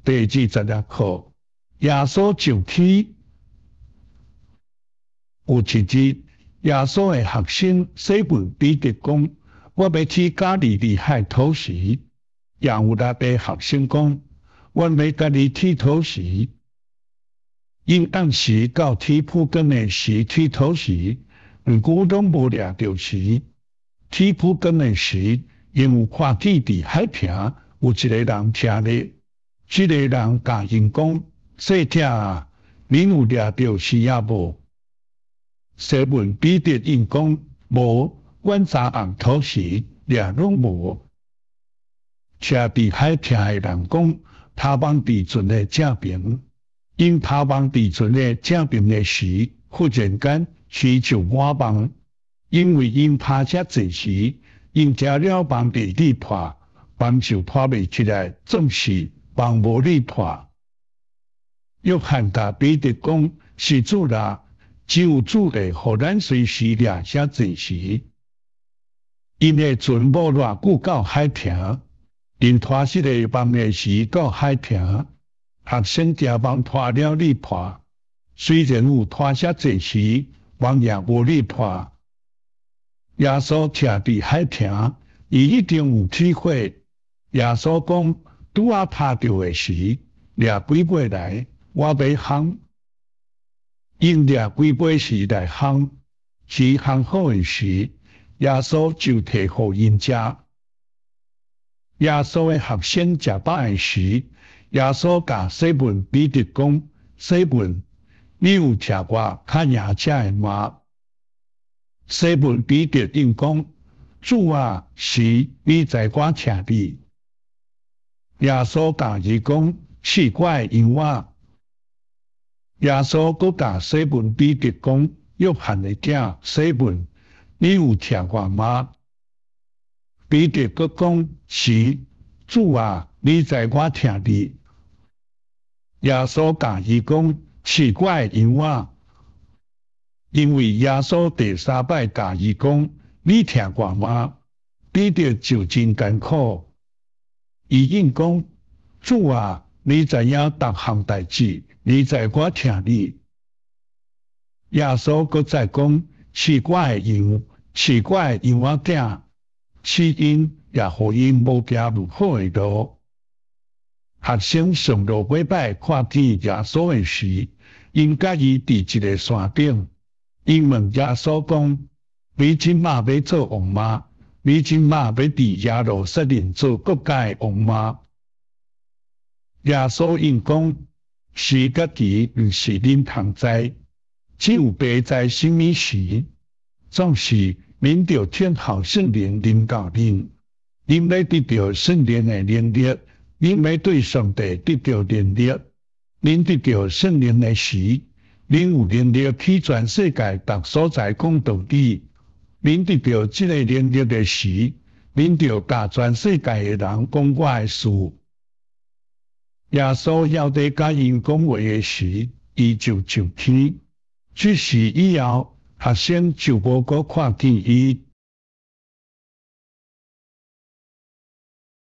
第26课，耶稣上天。有一日，耶稣的学生西门彼得讲：“我要去加利利海讨食。”也有六个学生讲：“我要家己去讨食。”因按时到天父光的时去讨食，毋过拢无掠着时。天父光的时，因有看见伫海平有一个人徛咧，这个人甲因讲：“细者啊，恁有掠着时也无？”西门彼得应讲：“无，阮昨暗讨食，掠拢无。”徛伫海平的人讲：“他望地船的正边。”因他望地船的正边的时，忽然间鱼就满网，因为因拍遮济时，因食了网地力破，网就拖袂起来，总是网无力破。约翰甲彼得讲：“是主啦，只有主会互咱随时掠遮济时。”因的船无偌久到海平，因拖失个网的时到海平。学生食网拖了力破，虽然有拖些济时，网也无力破。耶稣徛伫海平，伊一定有体会。耶稣讲：“拄啊拍着的时，掠几尾来，我要烘。”因掠几尾时来烘，其烘好的时，耶稣就摕互因食。耶稣的学生食饱的时，耶稣甲西门彼得讲：“西门，你有徛我较赢者的吗？”西门彼得应讲：“主啊，是，你知我徛你。”耶稣甲伊讲：“试我的羊仔。”耶稣搁甲西门彼得讲：“约翰的囝西门，你有徛我吗？”彼得搁讲：“是，主啊，你知我徛你。”耶稣甲伊讲：“试我的羊仔。”因为耶稣第三摆甲伊讲：“你徛我吗？”彼得就真艰苦。伊应讲：“主啊，你知影逐项代志，你知我徛你。”耶稣搁再讲：“试我的羊，试我的羊仔囝。”试因也互因无行入好的路。学生上路尾摆看见耶稣的时，因甲伊伫一个山顶。因问耶稣讲：“你即马要做王吗？你即马要伫耶路撒冷做国家的王吗？”耶稣应讲：“时甲期毋是恁通知，只有爸知什么时。总是恁着听候圣灵临到恁，恁要得到圣灵的能力，恁要对上帝得到能力。恁得到圣灵的时，恁有能力去全世界各所在讲道理。恁得到这个能力的时，恁着甲全世界的人讲我的事。”耶稣要伫甲因讲话的时，伊就上天。这时以后，学生就无搁看见伊。